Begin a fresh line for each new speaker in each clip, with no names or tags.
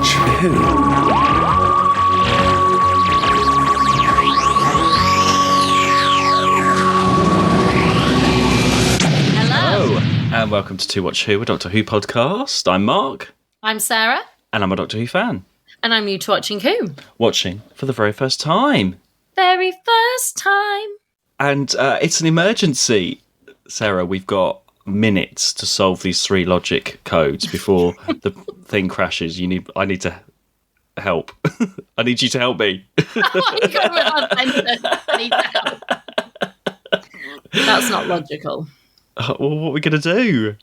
Watch Who?
Hello.
And welcome to Watch Who, a Doctor Who podcast. I'm Mark.
I'm Sarah.
And I'm a Doctor Who fan.
And I'm new to Watching Who.
Watching for the very first time.
Very first time.
And it's an emergency. Sarah, we've got minutes to solve these 3 logic codes before the thing crashes. I need to help. I need you to help me.
I need to help. That's not logical.
Well, what are we going to do?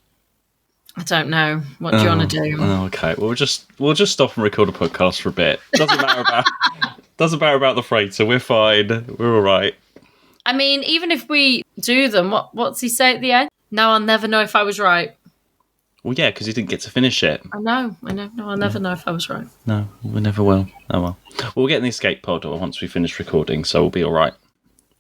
I don't know. What do you want to do?
Oh, okay. Well, we'll just stop and record a podcast for a bit. Doesn't matter about the freighter. We're fine. We're all right.
I mean, even if we do them, what's he say at the end? No, I'll never know if I was right.
Well, yeah, because he didn't get to finish it.
I know. No, I'll never know if I was right.
No, we never will. Oh, well. We'll get in the escape pod once we finish recording, so we'll be all right.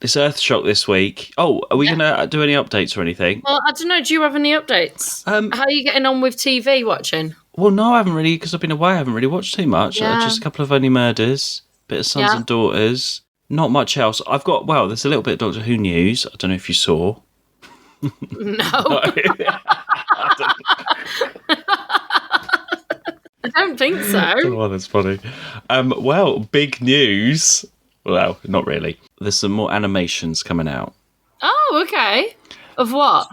It's Earthshock this week. Oh, are we going to do any updates or anything?
Well, I don't know. Do you have any updates? How are you getting on with TV watching?
Well, no, I haven't really, because I've been away. I haven't really watched too much.
Yeah.
Just a couple of Only Murders, bit of Sons and Daughters. Not much else. There's a little bit of Doctor Who news. I don't know if you saw.
No. I don't think so.
Oh, that's funny. Big news. Well, not really. There's some more animations coming out.
Oh, okay. Of what?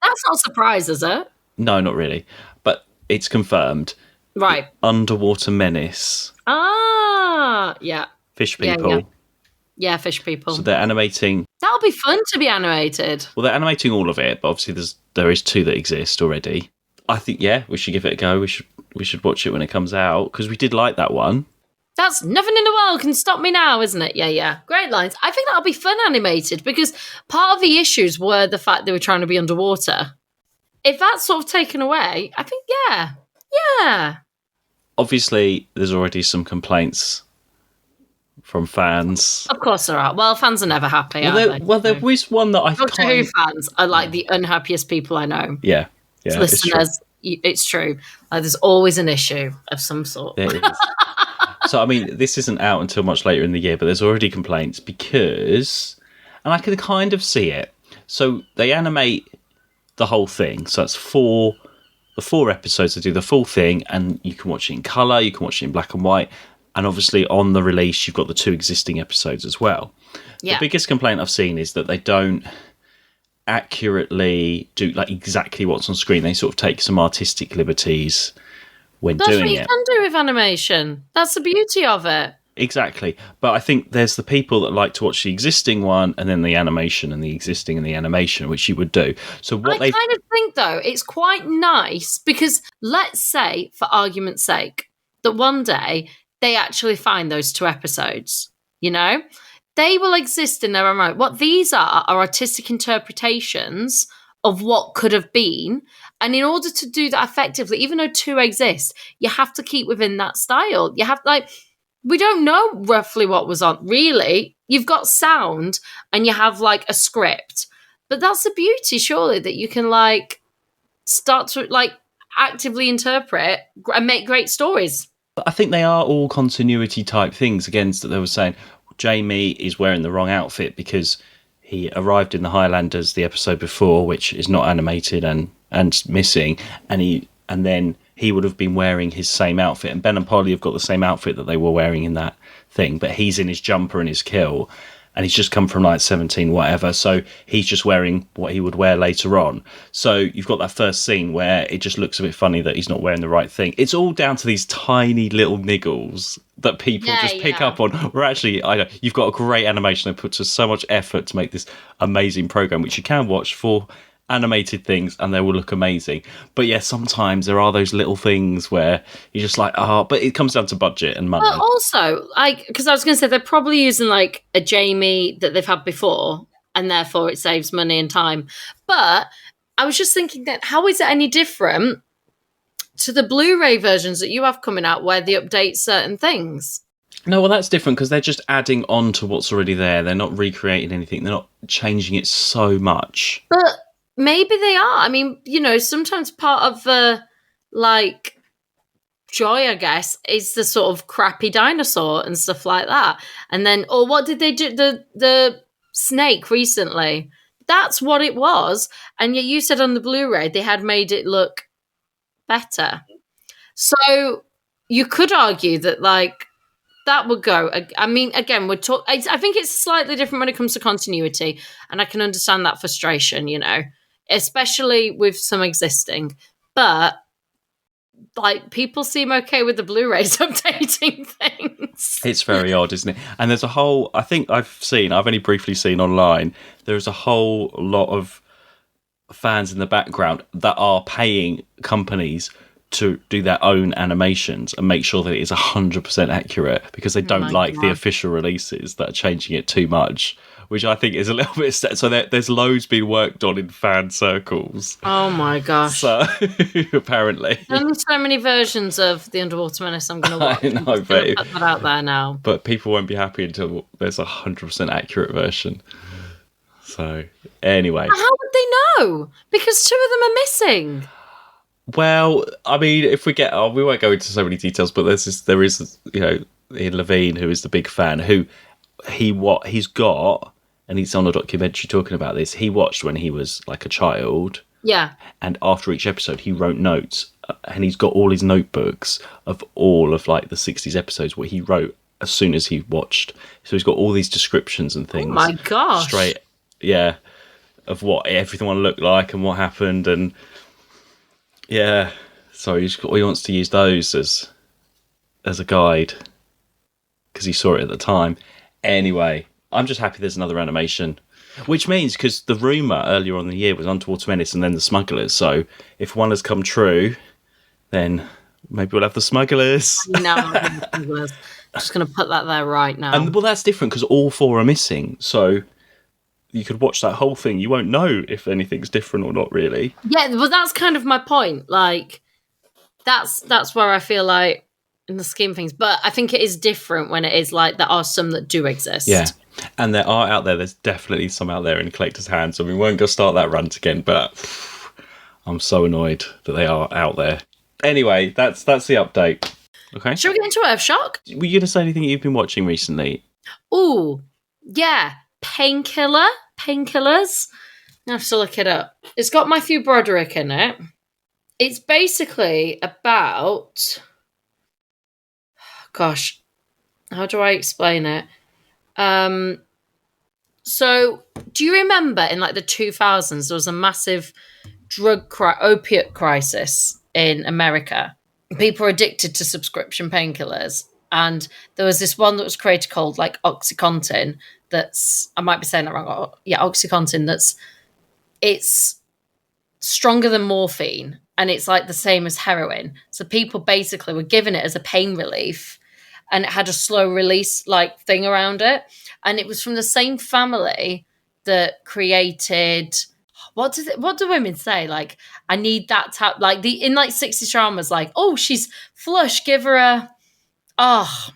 That's not a surprise, is it?
No, not really. But it's confirmed.
Right.
Underwater Menace.
Ah, yeah.
Fish people.
Yeah, fish people.
So they're animating.
That'll be fun to be animated.
Well, they're animating all of it, but obviously there is 2 that exist already. I think, we should give it a go. We should watch it when it comes out, because we did like that one.
That's nothing in the world can stop me now, isn't it? Yeah. Great lines. I think that'll be fun animated, because part of the issues were the fact they were trying to be underwater. If that's sort of taken away, I think, yeah.
Obviously, there's already some complaints from fans.
Of course there are. Well, fans are never happy,
there was one that I
Doctor Who fans are like the unhappiest people I know.
Yeah.
Listeners, it's true. There's always an issue of some sort.
There is. So, I mean, this isn't out until much later in the year, but there's already complaints because, and I can kind of see it. So they animate the whole thing. So that's the 4 episodes. They do the full thing, and you can watch it in colour, you can watch it in black and white. And obviously on the release, you've got the 2 existing episodes as well. Yeah. The biggest complaint I've seen is that they don't accurately do like exactly what's on screen. They sort of take some artistic liberties when doing it.
That's what you can do with animation. That's the beauty of it.
Exactly. But I think there's the people that like to watch the existing one and then the animation and the existing and the animation, which you would do. So I
kind of think, though, it's quite nice because let's say, for argument's sake, that one day they actually find those 2 episodes, you know? They will exist in their own right. What these are artistic interpretations of what could have been. And in order to do that effectively, even though 2 exist, you have to keep within that style. You have, we don't know roughly what was on. Really, you've got sound and you have, a script. But that's the beauty, surely, that you can, start to, actively interpret and make great stories.
I think they are all continuity type things. Again, that they were saying Jamie is wearing the wrong outfit because he arrived in the Highlanders the episode before, which is not animated and missing, and then he would have been wearing his same outfit. And Ben and Polly have got the same outfit that they were wearing in that thing, but he's in his jumper and his kill, and he's just come from 17 whatever, so he's just wearing what he would wear later on. So you've got that first scene where it just looks a bit funny that he's not wearing the right thing. It's all down to these tiny little niggles that people just pick up on. Where actually, I know you've got a great animation that puts so much effort to make this amazing program, which you can watch for animated things and they will look amazing. But yeah, sometimes there are those little things where you're just but it comes down to budget and money.
But also, because I was going to say they're probably using a Jamie that they've had before and therefore it saves money and time. But I was just thinking that how is it any different to the Blu-ray versions that you have coming out where they update certain things?
No, well, that's different because they're just adding on to what's already there. They're not recreating anything. They're not changing it so much.
But maybe they are. I mean, sometimes part of the joy, I guess, is the sort of crappy dinosaur and stuff like that. And then, or what did they do? The snake recently. That's what it was. And yet you said on the Blu-ray they had made it look better. So you could argue that like that would go. I mean, again, we're talking. I think it's slightly different when it comes to continuity, and I can understand that frustration, especially with some existing. But like people seem okay with the Blu-rays updating things.
It's very odd, isn't it? And there's a whole, I think I've only briefly seen online, there's a whole lot of fans in the background that are paying companies to do their own animations and make sure that it is 100% accurate because they don't like the official releases that are changing it too much, which I think is a little bit... So there's loads being worked on in fan circles.
Oh my gosh.
So, apparently.
There's only so many versions of The Underwater Menace I'm going to watch.
I know,
I'm but... put that out there now.
But people won't be happy until there's a 100% accurate version. So, anyway.
How would they know? Because 2 of them are missing.
Well, I mean, if we we won't go into so many details, but there is, Ian Levine, who is the big fan, who he's got, and he's on a documentary talking about this. He watched when he was like a child.
Yeah.
And after each episode, he wrote notes, and he's got all his notebooks of all of like the 60s episodes where he wrote as soon as he watched. So he's got all these descriptions and things.
Oh my gosh.
Of what everyone looked like and what happened, and yeah, so he wants to use those as a guide because he saw it at the time. Anyway, I'm just happy there's another animation, which means because the rumor earlier on in the year was Underwater Menace and then the Smugglers. So if one has come true, then maybe we'll have the Smugglers.
No, I'm just going to put that there right now.
And well, that's different because all 4 are missing. So you could watch that whole thing. You won't know if anything's different or not, really.
Yeah, well, that's kind of my point. Like, that's where I feel like in the scheme of things. But I think it is different when it is like there are some that do exist.
Yeah, and there are out there. There's definitely some out there in collectors' hands. I mean, we won't go start that rant again, but I'm so annoyed that they are out there. Anyway, that's the update. Okay.
Shall we get into Earthshock?
Were you going to say anything you've been watching recently?
Ooh, yeah. Painkillers. I have to look it up. It's got Matthew Broderick in it. It's basically about... Gosh, how do I explain it? So, do you remember in like the 2000s, there was a massive opiate crisis in America? People were addicted to subscription painkillers. And there was this one that was created called like OxyContin. I might be saying that wrong. Yeah, OxyContin. It's stronger than morphine, and it's like the same as heroin. So people basically were given it as a pain relief, and it had a slow release like thing around it. And it was from the same family that created. What do women say? Like, I need that type. Like in like 60 dramas, like, oh, she's flush, give her a. Oh,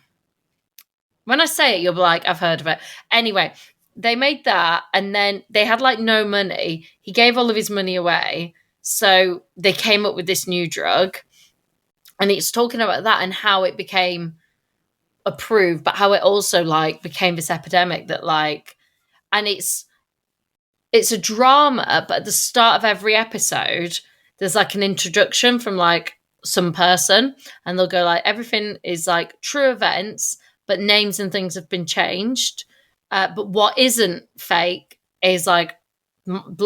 when I say it, you'll be like, I've heard of it. Anyway, they made that, and then they had like no money. He gave all of his money away. So they came up with this new drug. And it's talking about that and how it became approved, but how it also like became this epidemic that like, and it's a drama, but at the start of every episode, there's like an introduction from like some person, and they'll go like, everything is like true events, but names and things have been changed. But what isn't fake is like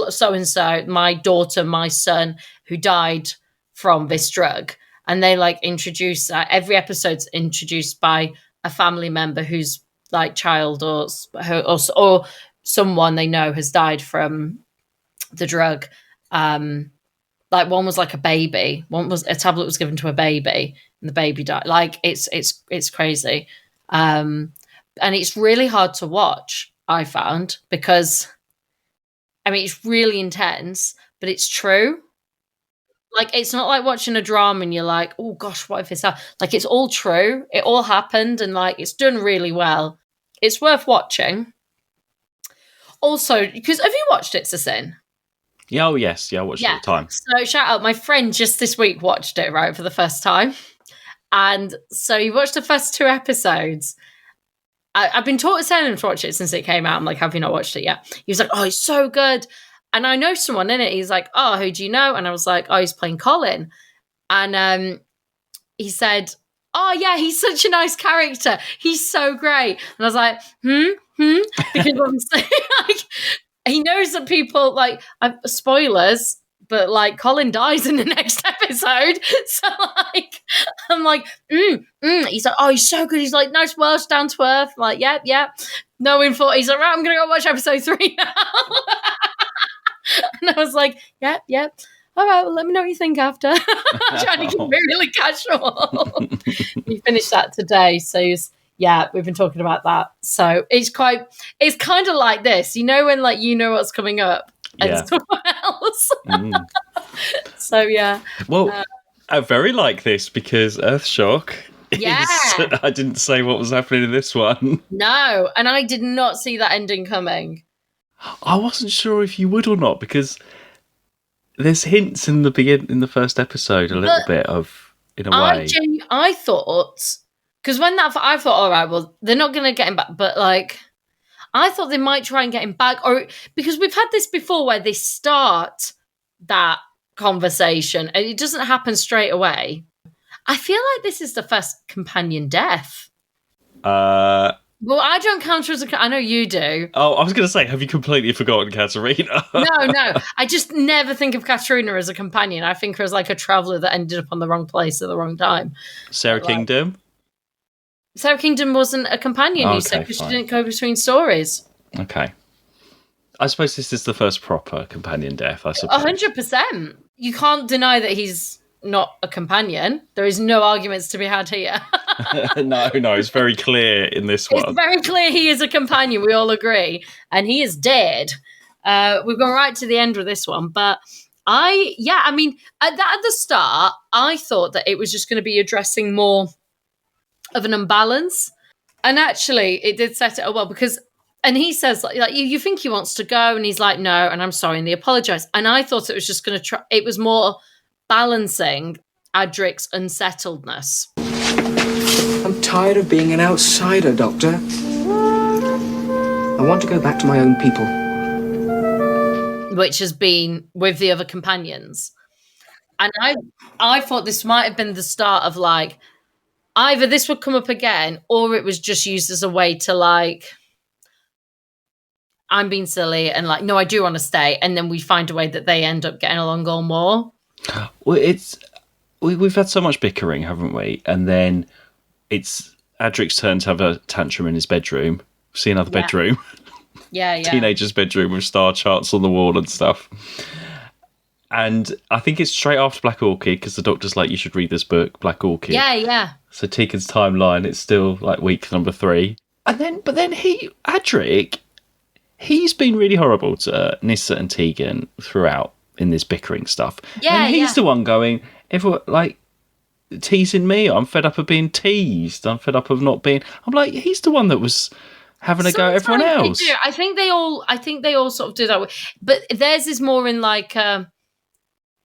so-and-so, my daughter, my son, who died from this drug. And they like introduce every episode's introduced by a family member whose like child or someone they know has died from the drug. Like one was like a baby. One was a tablet was given to a baby, and the baby died. Like it's crazy, and it's really hard to watch. I found because, I mean, it's really intense, but it's true. Like it's not like watching a drama and you're like, oh gosh, what if it's that? Like it's all true. It all happened, and like it's done really well. It's worth watching. Also, because have you watched It's a Sin?
Yeah, oh yes, yeah, I watch it all the time.
So shout out, my friend just this week watched it right for the first time, And so he watched the first 2 episodes. I've been telling him to watch it since it came out. I'm like, have you not watched it yet? He was like, oh, it's so good. And I know someone in it. He's like, oh, who do you know? And I was like, oh, he's playing Colin. And he said, oh, yeah, he's such a nice character. He's so great. And I was like, because obviously, like, he knows that people, like, spoilers, but, like, Colin dies in the next episode. So, like, I'm like, He's like, oh, he's so good. He's like, nice words, down to earth. I'm like, yeah. No info. He's like, right, I'm going to go watch episode 3 now. And I was like, yep. All right, well, let me know what you think after. I'm trying to keep it really casual. We finished that today. So, we've been talking about that. So it's kind of like this, when like, what's coming up and someone else. So, yeah.
Well, I very like this because Earthshock I didn't say what was happening in this one.
No, and I did not see that ending coming.
I wasn't sure if you would or not because there's hints in the first episode a little bit of, in a way.
I thought, because when I thought, all right, well, they're not going to get him back, but like, I thought they might try and get him back, or because we've had this before where they start that conversation and it doesn't happen straight away. I feel like this is the first companion death. Well, I don't count her as I know you do.
Oh, I was going to say, have you completely forgotten Katerina?
No. I just never think of Katerina as a companion. I think her as like a traveller that ended up on the wrong place at the wrong time.
Sarah Kingdom?
Sarah Kingdom wasn't a companion, you said, because she didn't go between stories.
Okay. I suppose this is the first proper companion death, I suppose.
100%. You can't deny that he's not a companion. There is no arguments to be had here.
No, it's very clear in this one.
It's very clear he is a companion, we all agree. And he is dead. We've gone right to the end with this one. But at the start, I thought that it was just going to be addressing more of an imbalance. And actually, it did set it up well because... And he says, like you think he wants to go? And he's like, no, and I'm sorry. And they apologise. And I thought it was just going to try... It was more balancing Adric's unsettledness.
I'm tired of being an outsider, Doctor. I want to go back to my own people.
Which has been with the other companions. And I thought this might have been the start of, like, either this would come up again or it was just used as a way to, like, I'm being silly and, like, no, I do want to stay. And then we find a way that they end up getting along all more.
Well, we've had so much bickering, haven't we? And then it's Adric's turn to have a tantrum in his bedroom. See another bedroom.
Yeah.
Teenager's bedroom with star charts on the wall and stuff. And I think it's straight after Black Orchid because the doctor's like, you should read this book, Black Orchid.
Yeah.
So Tegan's timeline, it's still like week number 3. But then Adric, he's been really horrible to Nyssa and Tegan throughout in this bickering stuff. Yeah, and he's the one going, everyone, like, teasing me. I'm fed up of being teased. I'm fed up of not being... I'm like, he's the one that was having a go at everyone else.
I think they all sort of do that way. But theirs is more in, like,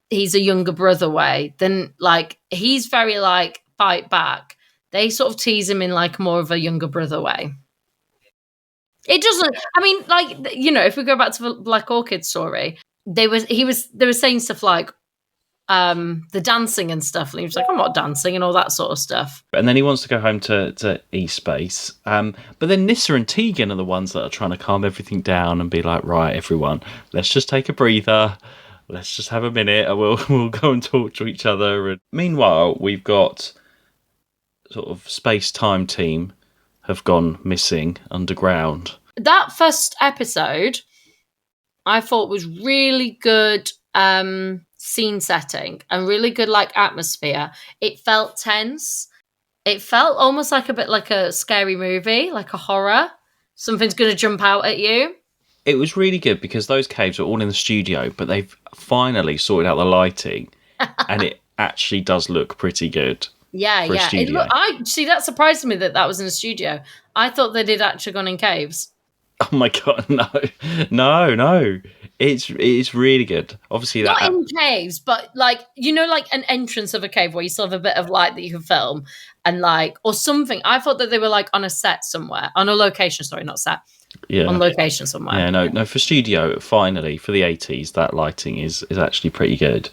he's a younger brother way than, like, he's very, like, fight back. They sort of tease him in, like, more of a younger brother way. It doesn't... I mean, like, if we go back to the Black Orchid story... They were saying stuff like the dancing and stuff, and he was like, I'm not dancing and all that sort of stuff.
And then he wants to go home to E-Space. But then Nyssa and Tegan are the ones that are trying to calm everything down and be like, right, everyone, let's just take a breather. Let's just have a minute and we'll go and talk to each other. And meanwhile, we've got sort of space-time team have gone missing underground.
That first episode... I thought was really good scene setting and really good, like, atmosphere. It felt tense. It felt almost like a bit like a scary movie, like a horror. Something's going to jump out at you.
It was really good because those caves are all in the studio, but they've finally sorted out the lighting and it actually does look pretty good.
Yeah. That surprised me that was in a studio. I thought they'd actually gone in caves.
Oh my God, no. It's really good. Obviously,
Not
that
in caves, but like, like an entrance of a cave where you still have a bit of light that you can film and like, or something. I thought that they were like on a set somewhere, on a location, sorry, not set, on location somewhere.
Yeah, no. For studio, finally for the 80s, that lighting is actually pretty good.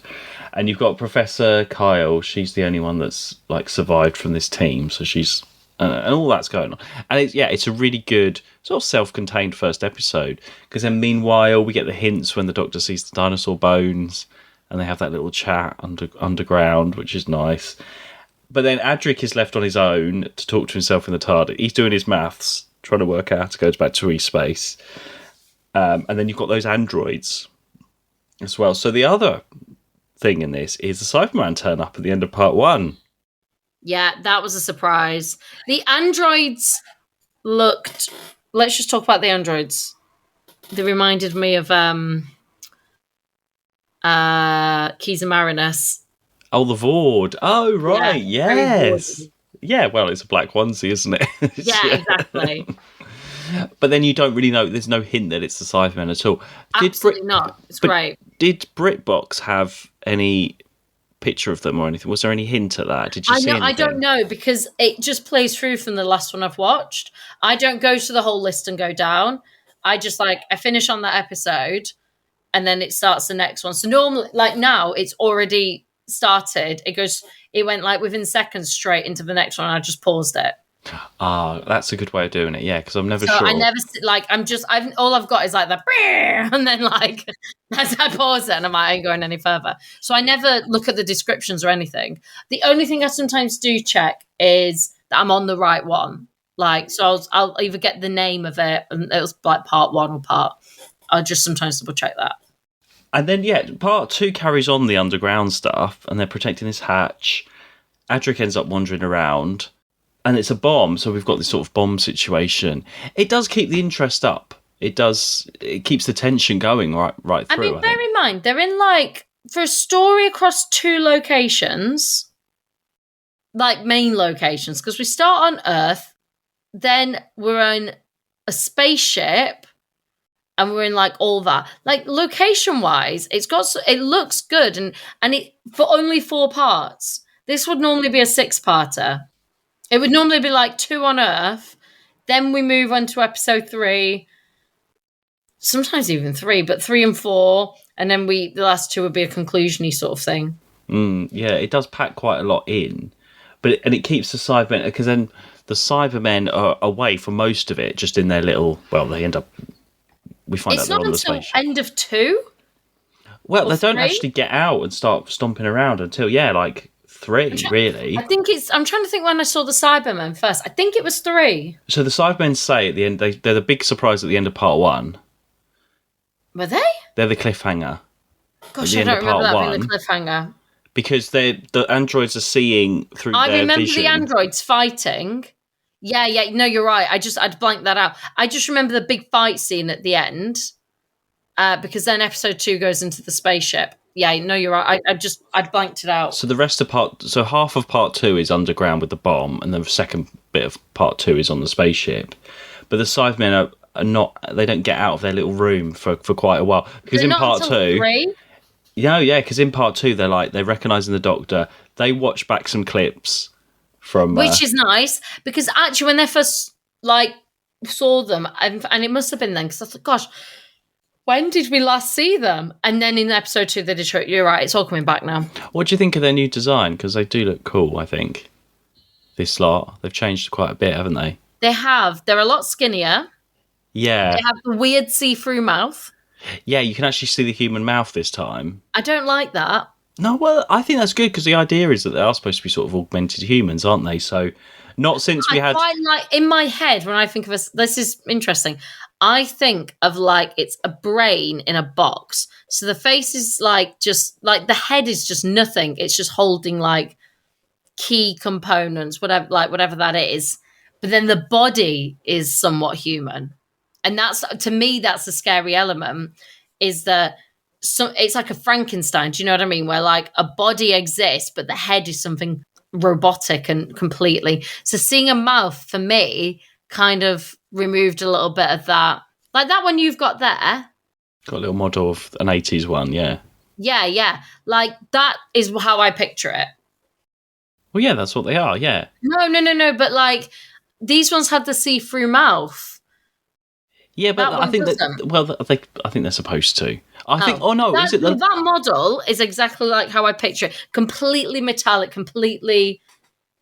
And you've got Professor Kyle. She's the only one that's like survived from this team, so she's and all that's going on. And it's a really good sort of self-contained first episode because then meanwhile we get the hints when the Doctor sees the dinosaur bones, and they have that little chat underground, which is nice. But then Adric is left on his own to talk to himself in the TARDIS. He's doing his maths, trying to work out how to go back to space. And then you've got those androids as well. So the other thing in this is the Cybermen turn up at the end of part 1.
Yeah, that was a surprise. The androids looked... Let's just talk about the androids. They reminded me of Keys and Marinus.
Oh, the Vord. Oh, right. Yeah, yes. Yeah, well, it's a black onesie, isn't it?
Yeah, exactly.
But then you don't really know. There's no hint that it's the Cybermen at all.
Absolutely not. It's great.
Did BritBox have any picture of them or anything? Was there any hint at that? Did you see anything?
I don't know because it just plays through from the last one I've watched. I don't go to the whole list and go down. I just I finish on that episode and then it starts the next one. So normally, like now, it's already started. It went like within seconds straight into the next one. I just paused it.
That's a good way of doing it. Yeah, because I'm never
so
sure.
I never all I've got is like the and then like as I pause it and I'm like, I ain't going any further. So I never look at the descriptions or anything. The only thing I sometimes do check is that I'm on the right one. Like, so I'll either get the name of it and it was like part 1 or part. I'll just sometimes double check that.
And then part 2 carries on the underground stuff, and they're protecting this hatch. Adric ends up wandering around. And it's a bomb, so we've got this sort of bomb situation. It does keep the interest up. It keeps the tension going right through.
I mean, bear in mind, they're in for a story across 2 locations, like main locations, because we start on Earth, then we're on a spaceship, and we're in all that. Like location-wise, it looks good, and it for only 4 parts. This would normally be a 6-parter. It would normally be 2 on Earth, then we move on to episode 3, sometimes even 3, but 3 and 4, and then the last 2 would be a conclusion-y sort of thing.
Yeah, it does pack quite a lot in, and it keeps the Cybermen, because then the Cybermen are away for most of it, just in their little. Well, they end up. We find out they're on the spaceship.
It's not until end of 2.
Well, they don't actually get out and start stomping around until 3, really.
I think I'm trying to think when I saw the Cybermen first. I think it was 3.
So the Cybermen say at the end, they're the big surprise at the end of part 1.
Were they?
They're the cliffhanger.
Gosh, I don't remember that being the cliffhanger.
Because the androids are seeing through their vision.
I remember the androids fighting. Yeah, no, you're right. I'd blanked that out. I just remember the big fight scene at the end. Because then episode 2 goes into the spaceship. Yeah, no, you're right. I'd blanked it out.
So the rest of half of part 2 is underground with the bomb, and the second bit of part 2 is on the spaceship. But the Cybermen are not. They don't get out of their little room for quite a while because in part 2.
3?
Because in part 2 they're recognizing the Doctor. They watch back some clips from,
which is nice because actually when they first saw them, and it must have been then because I thought, gosh. When did we last see them? And then in episode 2, they did show. You're right. It's all coming back now.
What do you think of their new design? Because they do look cool. I think this lot they've changed quite a bit, haven't they?
They have. They're a lot skinnier.
Yeah.
They have the weird see-through mouth.
Yeah, you can actually see the human mouth this time.
I don't like that.
No, well, I think that's good because the idea is that they are supposed to be sort of augmented humans, aren't they? So, not since we had.
Quite in my head when I think of this is interesting. I think of it's a brain in a box. So the face is just the head is just nothing. It's just holding key components, whatever that is. But then the body is somewhat human. And that's, to me, that's the scary element is that it's like a Frankenstein. Do you know what I mean? Where a body exists, but the head is something robotic and completely. So seeing a mouth for me kind of removed a little bit of that. Like that one you've got there.
Got a little model of an 80s one, yeah.
Yeah. Like, that is how I picture it.
Well, yeah, that's what they are, yeah.
No. But, like, these ones had the see-through mouth.
Yeah, but
That
I
one
think
doesn't.
I think they're supposed to. Is it
that model is exactly like how I picture it. Completely metallic, completely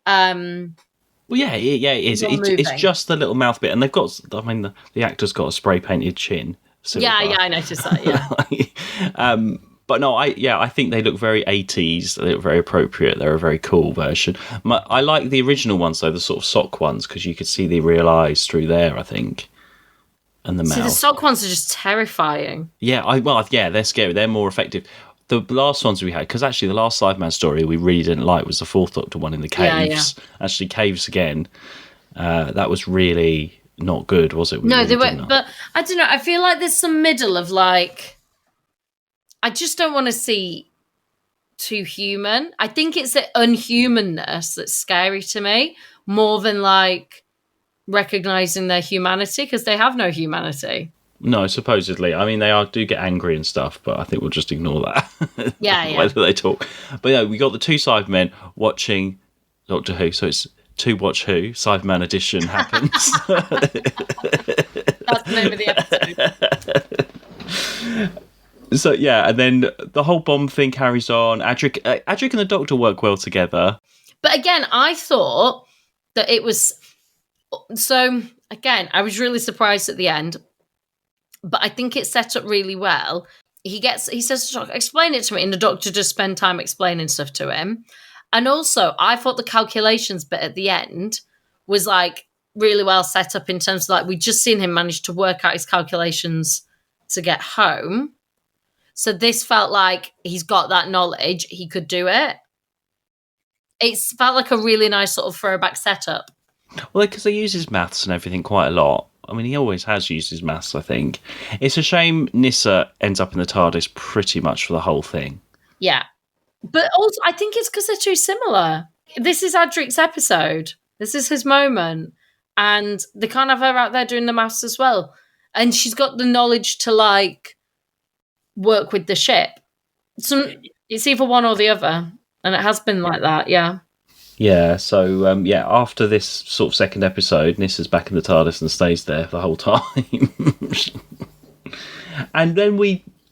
Well, yeah, it is. It's
non-moving.
just the little mouth bit, and they've got. I mean, the actor's got a spray painted chin. Silver.
Yeah, I noticed that. Yeah,
but no, I think they look very 80s. They look very appropriate. They're a very cool version. I like the original ones though, the sort of sock ones, because you could see the real eyes through there. I think, and the mouth.
See, the sock ones are just terrifying.
Yeah, they're scary. They're more effective. The last ones we had, because actually the last Cyberman story we really didn't like was the Fourth Doctor one in the caves.
Yeah.
Actually, caves again. That was really not good, was it?
They weren't. But I don't know. I feel like there's some middle of like. I just don't want to see too human. I think it's the unhumanness that's scary to me more than like recognizing their humanity, because they have no humanity.
No, supposedly. I mean, do get angry and stuff, but I think we'll just ignore that.
Yeah.
Whether they talk. But yeah, we got the two Cybermen watching Doctor Who, so it's Two Watch Who, Cyberman edition happens.
That's the name of the episode.
So yeah, and then the whole bomb thing carries on. Adric and the Doctor work well together.
But again, I thought that it was... So, again, I was really surprised at the end, but I think it's set up really well. He says, explain it to me, and the Doctor just spend time explaining stuff to him. And also, I thought the calculations bit at the end was like really well set up in terms of like, we just seen him manage to work out his calculations to get home. So this felt like he's got that knowledge, he could do it. It felt like a really nice sort of throwback setup.
Well, because he uses maths and everything quite a lot. I mean, he always has used his maths, I think. It's a shame Nyssa ends up in the TARDIS pretty much for the whole thing.
Yeah. But also, I think it's because they're too similar. This is Adric's episode. This is his moment. And they can't have her out there doing the maths as well. And she's got the knowledge to, like, work with the ship. So it's either one or the other. And it has been like that, yeah.
Yeah, so, after this sort of second episode, Nyssa's back in the TARDIS and stays there the whole time. And then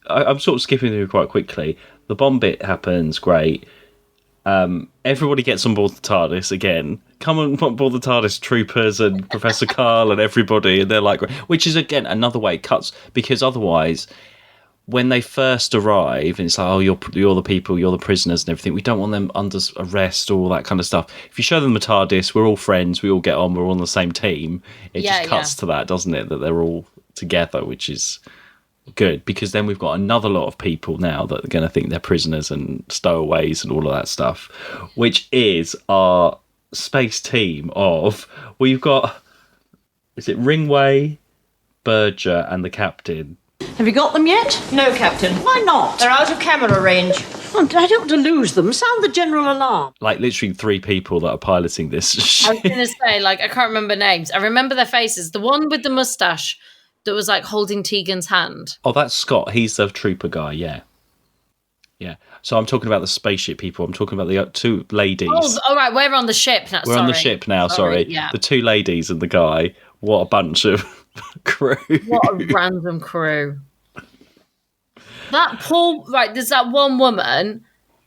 I'm sort of skipping through quite quickly. The bomb bit happens, great. Everybody gets on board the TARDIS again. Come on board the TARDIS, troopers and Professor Carl and everybody, and they're like, which is again another way it cuts, because otherwise, when they first arrive, and it's like, oh, you're the people, you're the prisoners and everything. We don't want them under arrest or all that kind of stuff. If you show them the TARDIS, we're all friends, we all get on, we're all on the same team. It just cuts to that, doesn't it? That they're all together, which is good, because then we've got another lot of people now that are going to think they're prisoners and stowaways and all of that stuff, which is our space team of, we've got, is it Ringway, Berger and the captain.
Have you got them yet?
No, Captain.
Why not?
They're out of camera range.
I don't want to lose them. Sound the general alarm.
Like literally 3 people that are piloting this ship.
I was going to say, like, I can't remember names. I remember their faces. The one with the mustache that was like holding Tegan's hand.
Oh, that's Scott. He's the trooper guy, yeah. Yeah. So I'm talking about the spaceship people. I'm talking about the 2 ladies.
Oh, all right. We're on the ship now.
We're on the ship now, sorry.
Yeah.
The 2 ladies and the guy. What a bunch of crew.
What a random crew. That poor... Right, there's that one woman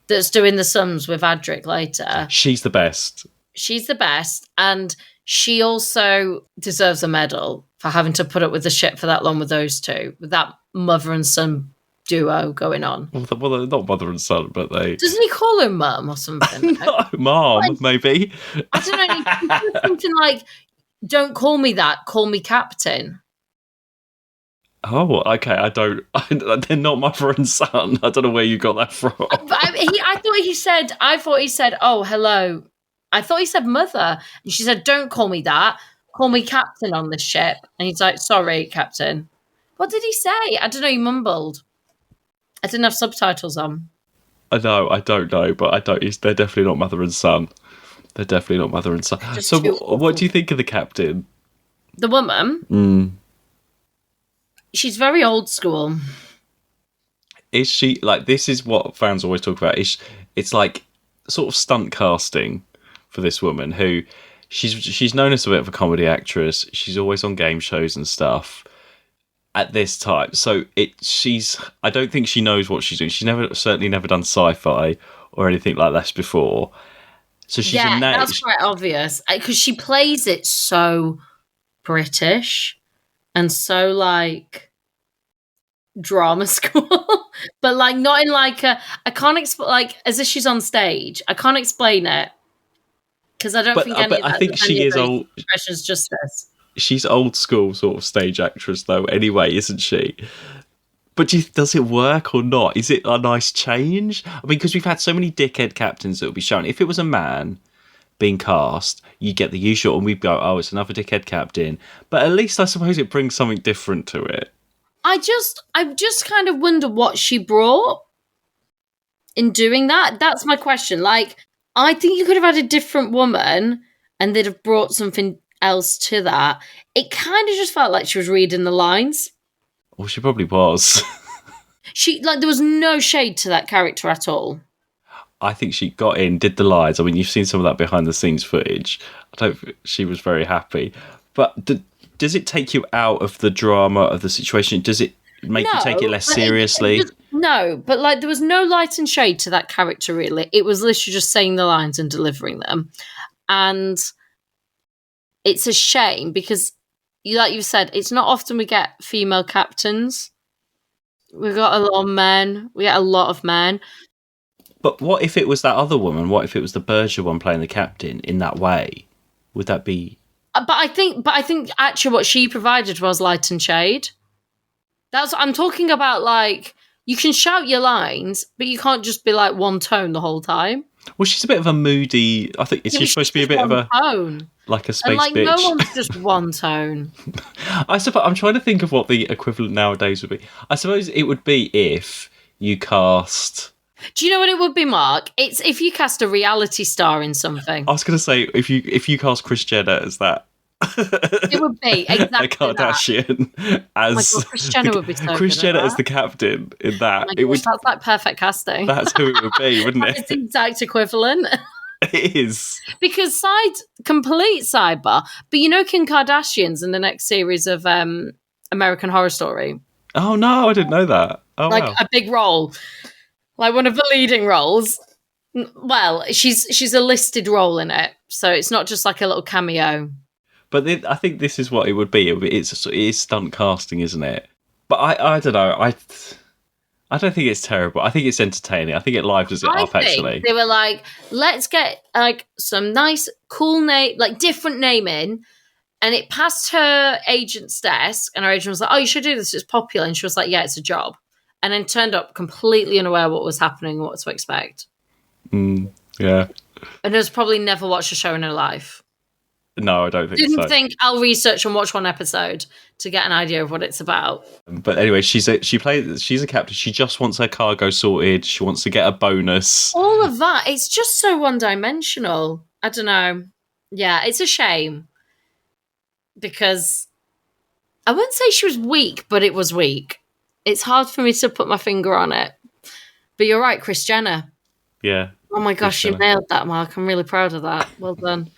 that's doing the sums with Adric later.
She's the best.
She's the best. And she also deserves a medal for having to put up with the ship for that long with those 2. With that mother and son duo going on.
Well, they're not mother and son, but they...
Doesn't he call her mum or something?
No, mom, maybe.
I don't know. He said something like, don't call me that, call me captain.
Oh, okay. They're not mother and son. I don't know where you got that from.
But I thought he said, oh, hello. I thought he said mother. And she said, don't call me that. Call me captain on this ship. And he's like, sorry, captain. What did he say? I don't know. He mumbled. I didn't have subtitles on.
I know. I don't know, but they're definitely not mother and son. They're definitely not mother and son. So what do you think of the captain?
The woman? She's very old school.
Is she like this? Is what fans always talk about. It's like sort of stunt casting for this woman who she's known as a bit of a comedy actress. She's always on game shows and stuff at this time. So I don't think she knows what she's doing. She's certainly never done sci-fi or anything like this before. So she's
that's quite obvious because she plays it so British and so like drama school, but like not in like I can't explain, like as if she's on stage. I can't explain it because I don't think any of that,
I think she is old.
Expressions justice.
She's old school sort of stage actress though. Anyway, isn't she? But does it work or not? Is it a nice change? I mean, because we've had so many dickhead captains that will be shown. If it was a man being cast, you get the usual, and we'd go, "Oh, it's another dickhead captain." But at least I suppose it brings something different to it.
I just kind of wonder what she brought in doing that. That's my question. Like, I think you could have had a different woman, and they'd have brought something else to that. It kind of just felt like she was reading the lines.
Well, she probably was.
There was no shade to that character at all.
I think she got in, did the lines. I mean, you've seen some of that behind the scenes footage. I don't think she was very happy. But does it take you out of the drama of the situation? Does it make you take it less seriously?
No, but like there was no light and shade to that character, really. It was literally just saying the lines and delivering them. And it's a shame because, like you said, it's not often we get female captains. We've got a lot of men. We get a lot of men.
But what if it was that other woman? What if it was the Berger one playing the captain in that way? Would that be...
But I think actually what she provided was light and shade. That's what I'm talking about. Like, you can shout your lines, but you can't just be like one tone the whole time.
Well, she's a bit of a moody... I think she's supposed to be a bit of a...
tone.
Like a space
and like
bitch.
No one's just one tone.
I suppose I'm trying to think of what the equivalent nowadays would be. I suppose it would be if you cast...
Do you know what it would be, Mark? It's if you cast a reality star in something.
I was going to say, if you cast Kris Jenner as that...
It would be exactly
a Kardashian
that.
as...
Oh my God, Kris Jenner would be so
Kris
good
Jenner
at
as the captain in that.
Oh my gosh, that's like perfect casting.
That's who it would be, wouldn't it?
It's the exact equivalent.
It is.
Because complete sidebar, but you know Kim Kardashian's in the next series of American Horror Story.
Oh no, I didn't know that. Oh,
like
wow.
a big role, like one of the leading roles. Well, she's a listed role in it, so it's not just like a little cameo.
But I think this is what it would be. It is stunt casting, isn't it? But I don't know. I don't think it's terrible. I think it's entertaining. I think it livens it up, actually.
They were like, let's get like some nice, cool name, like different naming. And it passed her agent's desk, and her agent was like, oh, you should do this. It's popular. And she was like, yeah, it's a job. And then turned up completely unaware what was happening and what to expect.
Yeah.
And has probably never watched a show in her life.
No, I don't think so.
Didn't think I'll research and watch one episode to get an idea of what it's about.
But anyway, she's a captain. She just wants her cargo sorted. She wants to get a bonus.
All of that. It's just so one-dimensional. I don't know. Yeah, it's a shame. Because I wouldn't say she was weak, but it was weak. It's hard for me to put my finger on it. But you're right, Kris Jenner.
Yeah.
Oh my gosh, you nailed that, Mark. I'm really proud of that. Well done.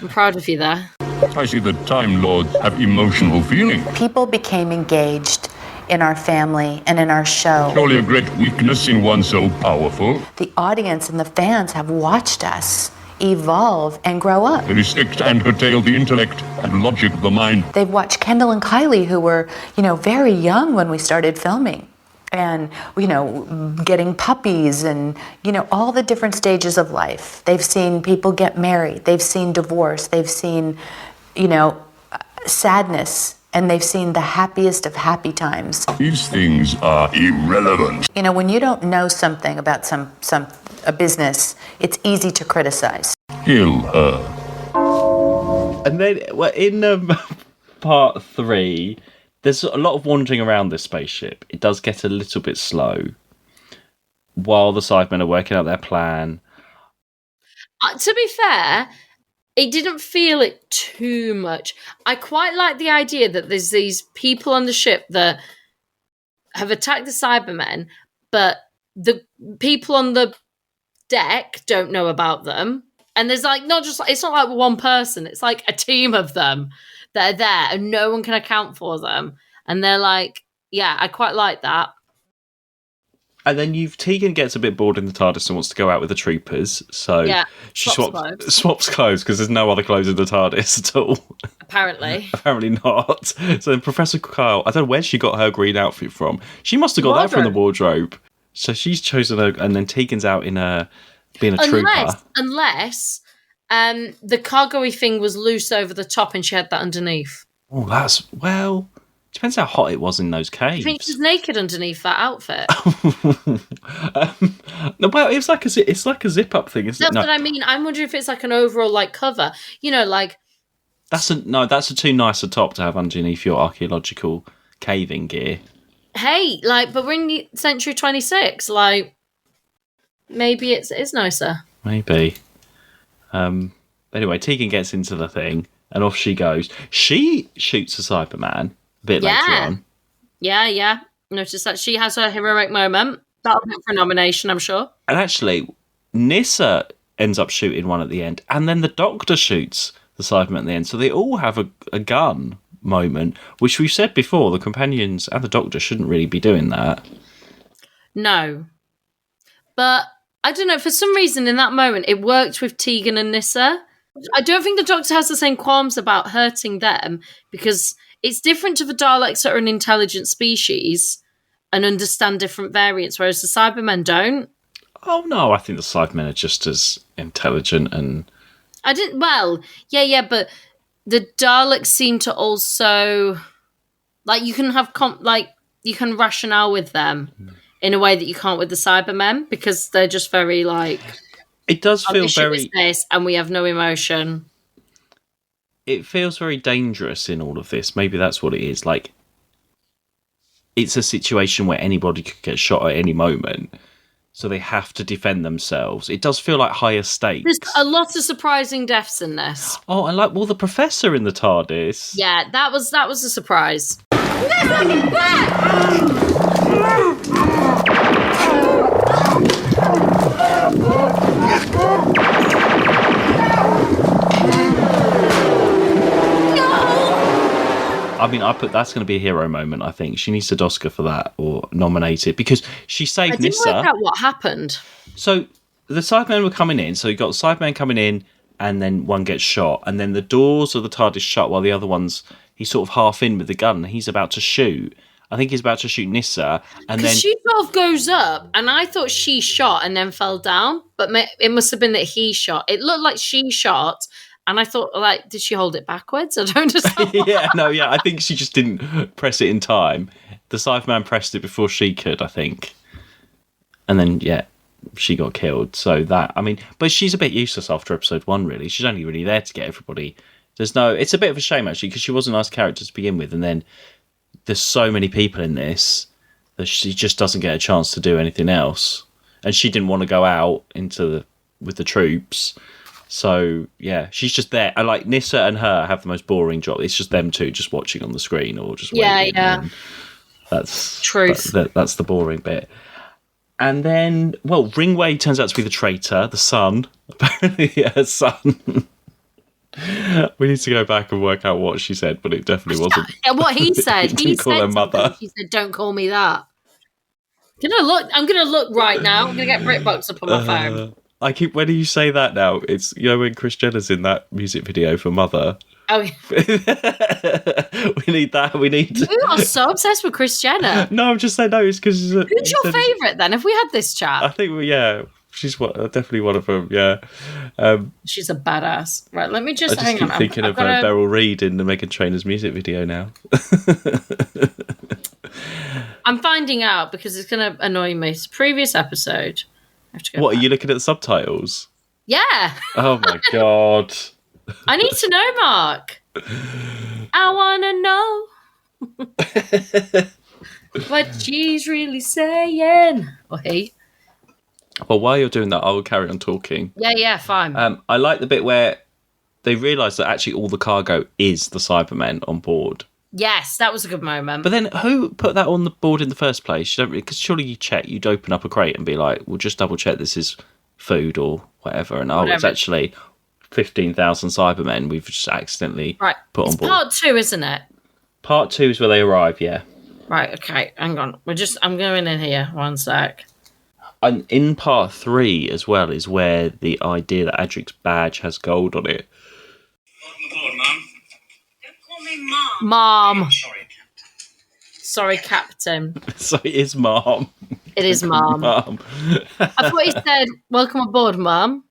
I'm proud of you there.
I see the Time Lords have emotional feeling.
People became engaged in our family and in our show.
Surely a great weakness in one so powerful.
The audience and the fans have watched us evolve and grow up.
They restrict and curtail the intellect and logic of the mind.
They've watched Kendall and Kylie, who were, very young when we started filming. And, getting puppies and, all the different stages of life. They've seen people get married. They've seen divorce. They've seen, sadness. And they've seen the happiest of happy times.
These things are irrelevant.
When you don't know something about a business, it's easy to criticize.
Kill her.
And then in part 3... there's a lot of wandering around this spaceship. It does get a little bit slow while the Cybermen are working out their plan.
To be fair, it didn't feel it too much. I quite like the idea that there's these people on the ship that have attacked the Cybermen, but the people on the deck don't know about them. And there's like it's not like one person, it's like a team of them that are there and no one can account for them. And they're like, yeah, I quite like that.
And then Tegan gets a bit bored in the TARDIS and wants to go out with the troopers, so she swaps clothes because there's no other clothes in the TARDIS at all.
Apparently.
Apparently not. So then Professor Kyle, I don't know where she got her green outfit from. She must have got that from the wardrobe. So she's chosen her, and then Tegan's out in being a trooper.
Unless the cargo-y thing was loose over the top and she had that underneath.
Oh, depends how hot it was in those caves.
You think she's naked underneath that outfit?
No, well, it's like a zip-up thing, isn't it?
That's what I mean. I'm wondering if it's like an overall like cover. You know, like
that's a too nice a top to have underneath your archaeological caving gear.
Hey, like, but we're in the century 26. Like, maybe it's nicer.
Maybe. Anyway, Tegan gets into the thing and off she goes. She shoots a Cyberman a bit later on.
Yeah. Notice that she has her heroic moment. That'll be for a nomination, I'm sure.
And actually, Nyssa ends up shooting one at the end, and then the Doctor shoots the Cyberman at the end. So they all have a gun moment, which we've said before, the companions and the Doctor shouldn't really be doing that.
No. But, I don't know, for some reason in that moment, it worked with Tegan and Nyssa. I don't think the Doctor has the same qualms about hurting them, because it's different to the Daleks that are an intelligent species and understand different variants, whereas the Cybermen don't.
Oh no, I think the Cybermen are just as intelligent and...
but the Daleks seem to also... Like, you can have... you can rationale with them in a way that you can't with the Cybermen, because they're just very, like...
It does feel very...
This, and we have no emotion.
It feels very dangerous in all of this. Maybe that's what it is. Like, it's a situation where anybody could get shot at any moment, so they have to defend themselves. It does feel like higher stakes.
There's a lot of surprising deaths in this.
Oh, and like, the Professor in the TARDIS.
Yeah, that was a surprise.
I mean, that's going to be a hero moment, I think. She needs an Oscar for that, or nominate it, because she saved Nyssa.
I didn't work out what happened.
So, the Cybermen were coming in, so you got the Cybermen coming in, and then one gets shot, and then the doors of the TARDIS shut while the other one's, he's sort of half in with the gun, and he's about to shoot. I think he's about to shoot Nyssa, and then...
she sort of goes up, and I thought she shot and then fell down, but it must have been that he shot. It looked like she shot... And I thought, like, did she hold it backwards? I don't understand.
I think she just didn't press it in time. The Cyberman pressed it before she could, I think. And then, she got killed. So but she's a bit useless after episode 1, really. She's only really there to get everybody. It's a bit of a shame, actually, because she was a nice character to begin with. And then there's so many people in this that she just doesn't get a chance to do anything else. And she didn't want to go out with the troops. So, she's just there. I like Nyssa and her have the most boring job. It's just them two just watching on the screen or just waiting. Yeah. That's truth. That's the boring bit. And then, Ringway turns out to be the traitor, the son. Apparently, her son. We need to go back and work out what she said, but it definitely wasn't.
What he said.
He called her mother.
She said, "Don't call me that." I'm gonna look right now. I'm gonna get BritBox up on my phone.
When do you say that now? It's, when Kris Jenner's in that music video for Mother.
Oh, yeah.
We need that.
You are so obsessed with Kris Jenner.
No, I'm just saying no. It's because...
Who's your favourite then? Have we had this chat?
I think, she's definitely one of them, yeah.
She's a badass. Right, let me just hang on.
I'm thinking of Beryl Reid in the Meghan Trainor's music video now.
I'm finding out because it's going to annoy me. It's a previous episode.
What, are you looking at the subtitles?
Yeah.
Oh my God.
I need to know, Mark. I want to know what she's really saying. Or he.
Well, while you're doing that, I will carry on talking.
Yeah, fine.
I like the bit where they realise that actually all the cargo is the Cybermen on board.
Yes, that was a good moment.
But then who put that on the board in the first place? You don't, because surely you check, you'd open up a crate and be like, "We'll just double check this is food or whatever." And it's
Whatever.
actually 15,000 Cybermen we've just accidentally put on board.
Part 2, isn't it?
Part 2 is where they arrive. Yeah.
Right. Okay. Hang on. I'm going in here. One sec.
And in part 3 as well is where the idea that Adric's badge has gold on it.
Mom. Sorry, Captain.
So it is Mom.
It is Mom.
Mom.
I thought he said, "Welcome aboard, Mom."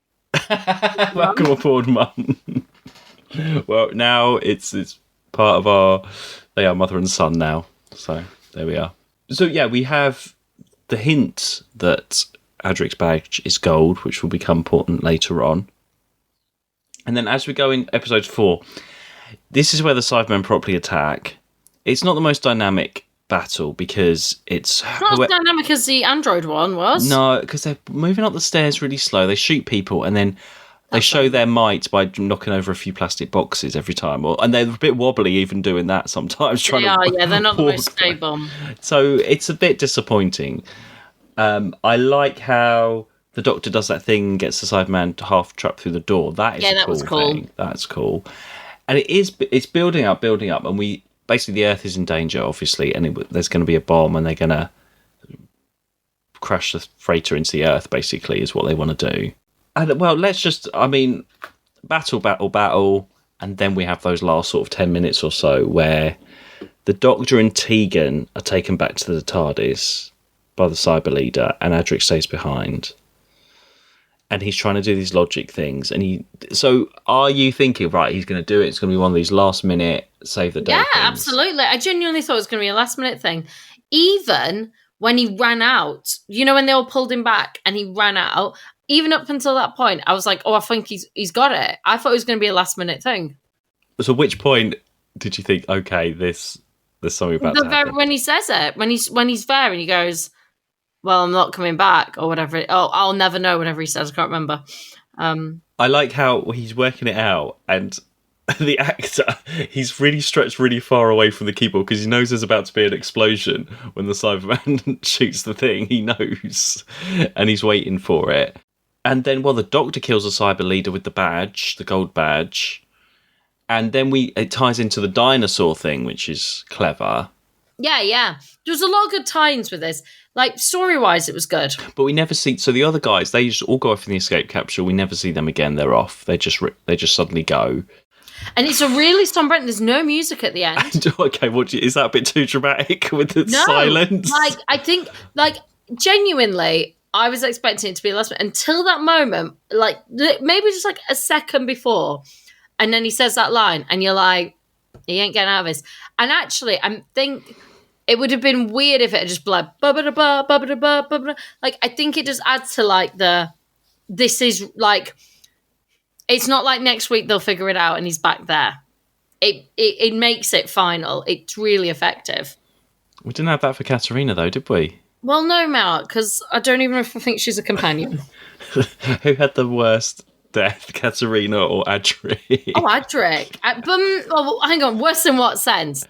Welcome aboard, Mum. Well, now it's part of they are mother and son now. So there we are. So yeah, we have the hint that Adric's badge is gold, which will become important later on. And then as we go in episode 4, this is where the Cybermen properly attack. It's not the most dynamic battle because it's
not as dynamic as the android one was.
No, because they're moving up the stairs really slow. They shoot people and then they show their might by knocking over a few plastic boxes every time, and they're a bit wobbly even doing that sometimes.
They're not the most stable.
So it's a bit disappointing. I like how the Doctor does that thing, gets the Cyberman half trapped through the door. That was cool thing. That's cool, and it's building up, and we basically the Earth is in danger, obviously, and there's going to be a bomb, and they're going to crash the freighter into the Earth. Basically, is what they want to do. And well, let's just, battle, and then we have those last sort of 10 minutes or so where the Doctor and Tegan are taken back to the TARDIS by the Cyber Leader, and Adric stays behind. And he's trying to do these logic things. So are you thinking, right, he's going to do it, it's going to be one of these last minute save the day things?
Absolutely. I genuinely thought it was going to be a last minute thing. Even when he ran out, when they all pulled him back and he ran out, even up until that point, I was like, oh, I think he's got it. I thought it was going to be a last minute thing.
So which point did you think, okay, there's something about to happen?
When he says it, when he's there and he goes, well, I'm not coming back or whatever. I'll never know, whatever he says. I can't remember.
I like how he's working it out, and the actor, he's really stretched really far away from the keyboard because he knows there's about to be an explosion when the Cyberman shoots the thing. He knows, and he's waiting for it. And then, the Doctor kills the Cyber Leader with the badge, the gold badge. And then it ties into the dinosaur thing, which is clever.
Yeah. There was a lot of good tie-ins with this. Like, story-wise, it was good.
But we never see... So the other guys, they just all go off in the escape capsule. We never see them again. They're off. They just suddenly go.
And it's a really somber end. There's no music at the end.
Okay, is that a bit too dramatic with the silence?
I think, genuinely... I was expecting it to be a last minute until that moment, maybe just a second before. And then he says that line and you're like, he ain't getting out of this. And actually, I think it would have been weird if it had just been like, ba-ba-da-ba, ba-ba-da-ba, ba-ba-da. I think it just adds to this is it's not like next week they'll figure it out and he's back there. It makes it final. It's really effective.
We didn't have that for Katarina though, did we?
Well, no, Mark, because I don't even know if I think she's a companion.
Who had the worst death, Katarina or Adric?
Oh, Adric. Hang on, worse in what sense?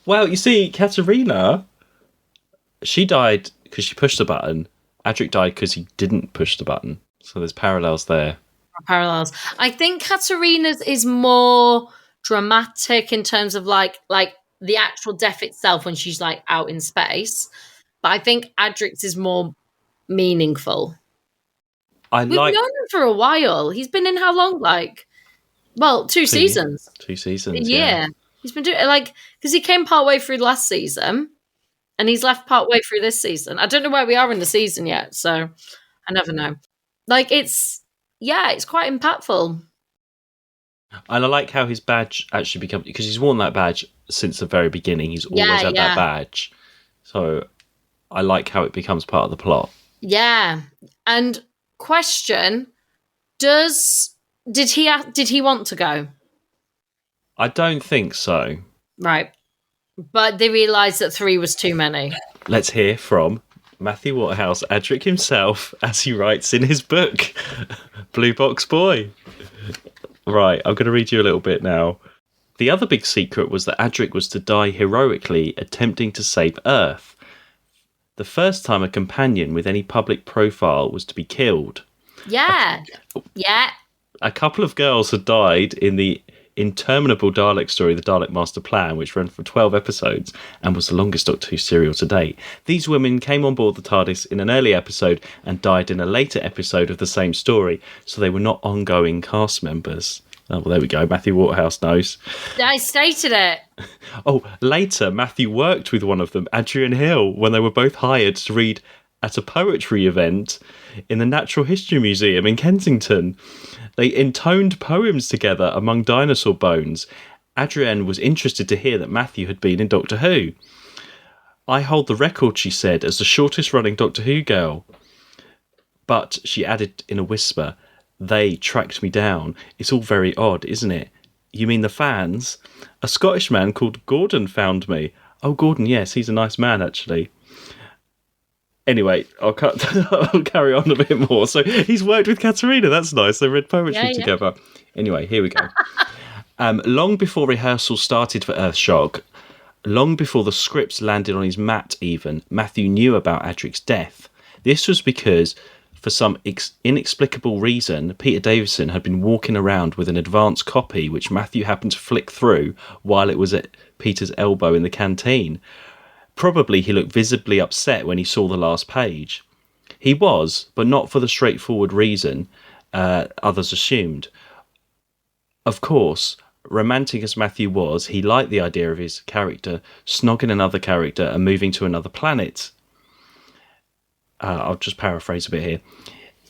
Well, you see, Katarina, she died because she pushed the button. Adric died because he didn't push the button. So there's parallels there.
Parallels. I think Katarina's is more dramatic in terms of like the actual death itself when she's out in space. But I think Adric's is more meaningful. We've known him for a while. He's been in how long? 2 seasons.
2 seasons.
Yeah. He's been doing because he came partway through last season, and he's left partway through this season. I don't know where we are in the season yet, so I never know. It's quite impactful.
And I like how his badge actually becomes, because he's worn that badge since the very beginning. He's always had that badge, so I like how it becomes part of the plot. Yeah.
And question, did he want to go?
I don't think so.
Right. But they realised that 3 was too many.
Let's hear from Matthew Waterhouse, Adric himself, as he writes in his book, Blue Box Boy. Right, I'm going to read you a little bit now. The other big secret was that Adric was to die heroically attempting to save Earth. The first time a companion with any public profile was to be killed.
Yeah. Yeah.
A couple of girls had died in the interminable Dalek story, The Dalek Master Plan, which ran for 12 episodes and was the longest Doctor Who serial to date. These women came on board the TARDIS in an early episode and died in a later episode of the same story, so they were not ongoing cast members. Oh, well, there we go. Matthew Waterhouse knows.
I stated it.
Oh, later, Matthew worked with one of them, Adrian Hill, when they were both hired to read at a poetry event in the Natural History Museum in Kensington. They intoned poems together among dinosaur bones. Adrienne was interested to hear that Matthew had been in Doctor Who. I hold the record, she said, as the shortest running Doctor Who girl. But, she added in a whisper, they tracked me down. It's all very odd, isn't it? You mean the fans? A Scottish man called Gordon found me. Oh, Gordon, yes, he's a nice man, actually. Anyway, I'll carry on a bit more. So he's worked with Katerina. That's nice. They read poetry together. Anyway, here we go. Long before rehearsals started for Earthshock, long before the scripts landed on his mat even, Matthew knew about Adric's death. This was because, for some inexplicable reason, Peter Davison had been walking around with an advance copy which Matthew happened to flick through while it was at Peter's elbow in the canteen. Probably he looked visibly upset when he saw the last page. He was, but not for the straightforward reason others assumed. Of course, romantic as Matthew was, he liked the idea of his character snogging another character and moving to another planet. I'll just paraphrase a bit here.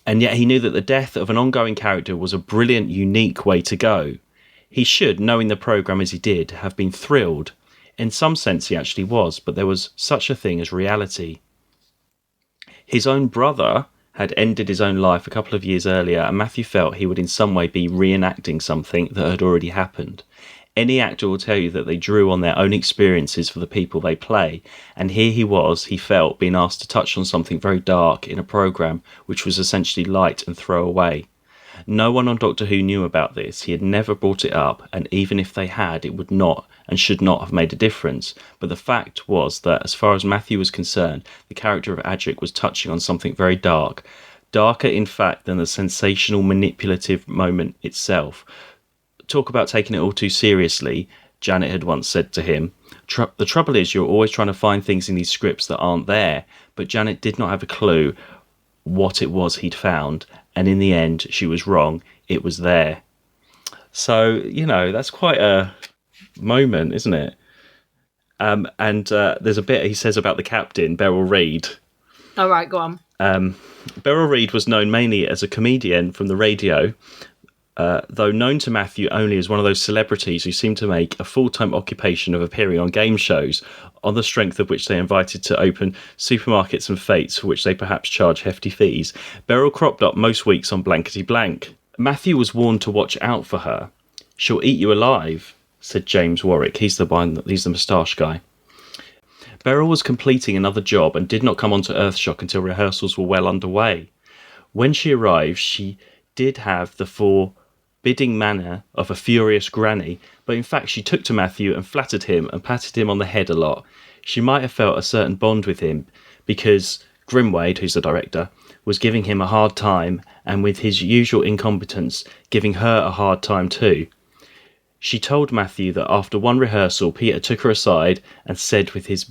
And yet he knew that the death of an ongoing character was a brilliant, unique way to go. He should, knowing the programme as he did, have been thrilled. In some sense he actually was, but there was such a thing as reality. His own brother had ended his own life a couple of years earlier, and Matthew felt he would in some way be reenacting something that had already happened. Any actor will tell you that they drew on their own experiences for the people they play, and here he was, he felt, being asked to touch on something very dark in a programme which was essentially light and throw away. No one on Doctor Who knew about this. He had never brought it up, and even if they had, it would not and should not have made a difference. But the fact was that, as far as Matthew was concerned, the character of Adric was touching on something very dark. Darker, in fact, than the sensational, manipulative moment itself. Talk about taking it all too seriously, Janet had once said to him. The trouble is, you're always trying to find things in these scripts that aren't there. But Janet did not have a clue what it was he'd found, and in the end, she was wrong. It was there. So, that's quite a moment, isn't it? And there's a bit he says about the captain, Beryl Reid.
All right, go on.
Beryl Reid was known mainly as a comedian from the radio, though known to Matthew only as one of those celebrities who seemed to make a full-time occupation of appearing on game shows, on the strength of which they invited to open supermarkets and fetes for which they perhaps charge hefty fees. Beryl cropped up most weeks on Blankety Blank. Matthew was warned to watch out for her. She'll eat you alive, said James Warwick. He's the moustache guy. Beryl was completing another job and did not come onto Earthshock until rehearsals were well underway. When she arrived, she did have the forbidding manner of a furious granny, but in fact she took to Matthew and flattered him and patted him on the head a lot. She might have felt a certain bond with him because Grimwade, who's the director, was giving him a hard time, and with his usual incompetence, giving her a hard time too. She told Matthew that after one rehearsal, Peter took her aside and said with his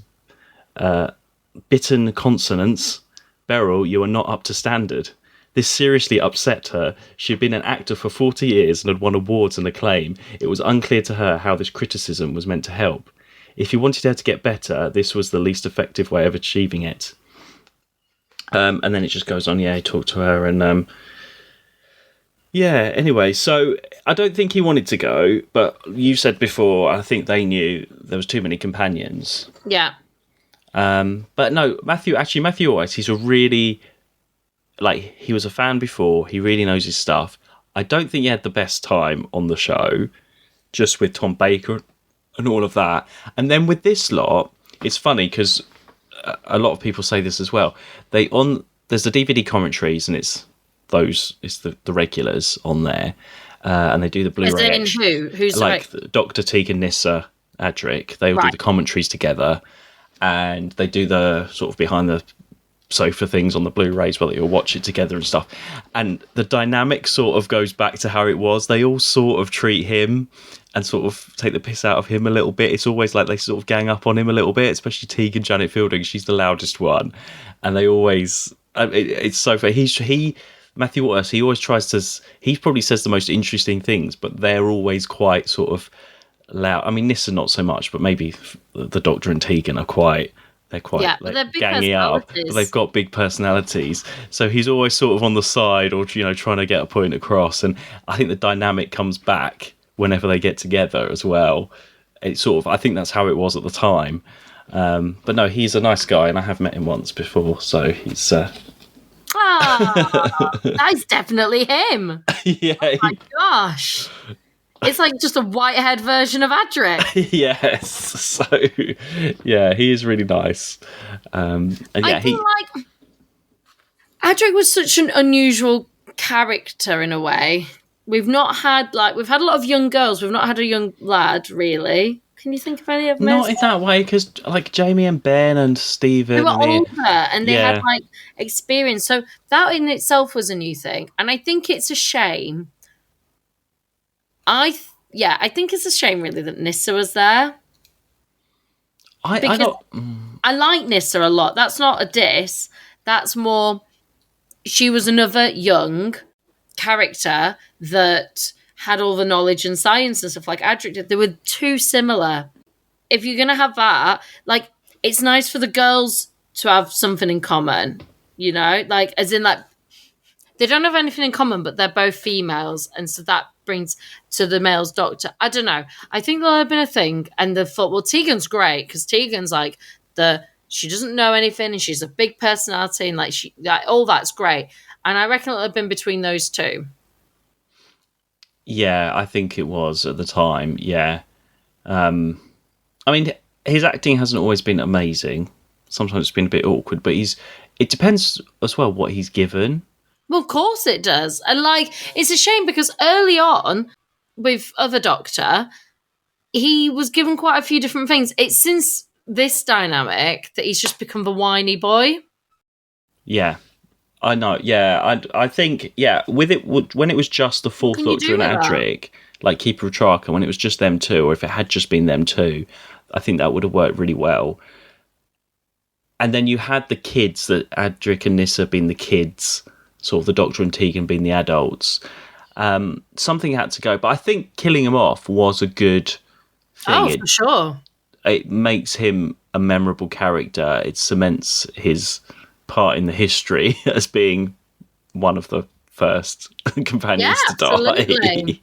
bitten consonants, "Beryl, you are not up to standard." This seriously upset her. She had been an actor for 40 years and had won awards and acclaim. It was unclear to her how this criticism was meant to help. If he wanted her to get better, this was the least effective way of achieving it. And then it just goes on, he talked to her and... anyway, so I don't think he wanted to go, but you said before, I think they knew there was too many companions.
Yeah.
But no, Matthew always, he's a really... he was a fan before, he really knows his stuff. I don't think he had the best time on the show, just with Tom Baker and all of that. And then with this lot, it's funny because a lot of people say this as well. There's the DVD commentaries, and it's the regulars on there. and they do the
As
Blu-ray.
in who? Who's
like Dr. Tegan, Nyssa, Adric. They all do
Right.
the commentaries together, and they do the sort of behind the sofa things on the Blu-rays where they all watch it together and stuff. And the dynamic sort of goes back to how it was. They all sort of treat him and sort of take the piss out of him a little bit. It's always like they sort of gang up on him a little bit, especially Tegan Janet Fielding. She's the loudest one, and they always it's so fair. Matthew Waters, he always tries to, he probably says the most interesting things, but they're always quite sort of loud. I mean, Nyssa not so much, but maybe the Doctor and Tegan are quite, they're quite
but they're big
gangy up, but
personalities.
they've got big personalities. So he's always sort of on the side, or trying to get a point across. And I think the dynamic comes back whenever they get together as well. It's sort of, I think that's how it was at the time. But no, he's a nice guy, and I have met him once before, so he's
that's definitely him.
yeah,
Oh my gosh. It's like just a white-haired version of Adric.
yes. So yeah, he is really nice. And yeah,
I feel like Adric was such an unusual character in a way. We've had a lot of young girls. We've not had a young lad, really. Can you think of any of them?
not in that way, because like Jamie and Ben and Stephen,
They were
and
older and they had
Yeah.
like experience. So that in itself was a new thing. And I think it's a shame. I think it's a shame really that Nyssa was there.
I
Because
don't.
I like Nyssa a lot. That's not a diss. That's more, she was another young character that had all the knowledge and science and stuff like Adric did. They were too similar. If you're going to have that, like, it's nice for the girls to have something in common, like, as in, like, they don't have anything in common, but they're both females. And so that brings to the male's doctor. I don't know. I think there'll have been a thing. And they thought, well, Tegan's great because Tegan's like she doesn't know anything and she's a big personality and like all that's great. And I reckon it'll have been between those two.
Yeah, I think it was at the time. Yeah. I mean, his acting hasn't always been amazing. Sometimes it's been a bit awkward, but it depends as well what he's given.
Well, of course it does. And like, it's a shame because early on with other Doctor, he was given quite a few different things. It's since this dynamic that he's just become the whiny boy.
Yeah, I know. Yeah, I think, yeah, with it, when it was just the Fourth
can you
Doctor
do
and
with that?
Adric, like Keeper of Traka, when it was just them two, or if it had just been them two, I think that would have worked really well. And then you had the kids, that Adric and Nyssa being the kids, sort of the Doctor and Tegan being the adults. Something had to go, but I think killing him off was a good thing.
Oh, for sure.
It makes him a memorable character. It cements his part in the history as being one of the first companions to die.
Absolutely.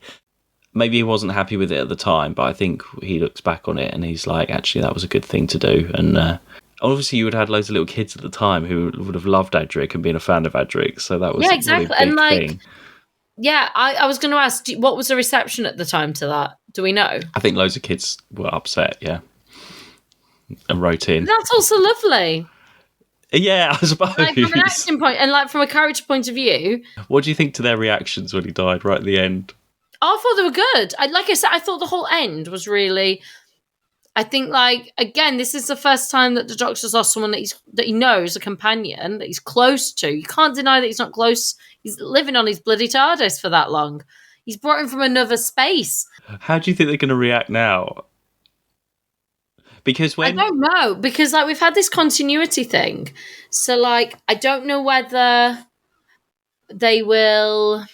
Maybe he wasn't happy with it at the time, but I think he looks back on it and he's like, actually, that was a good thing to do. And obviously, you would have had loads of little kids at the time who would have loved Adric and been a fan of Adric. So that was
Yeah,
a
exactly.
really big
And like,
thing.
yeah, I was going to ask, what was the reception at the time to that? Do we know?
I think loads of kids were upset, yeah, and wrote in.
That's also lovely.
Yeah, I suppose.
Like from an acting point and like from a character point of view.
What do you think to their reactions when he died right at the end?
I thought they were good. Like I said, I thought the whole end was really. I think, like, again, this is the first time that the Doctor's lost someone that he knows, a companion that he's close to. You can't deny that he's not close. He's living on his bloody TARDIS for that long. He's brought him from another space.
How do you think they're going to react now? Because
I don't know, because like we've had this continuity thing, so like I don't know whether they will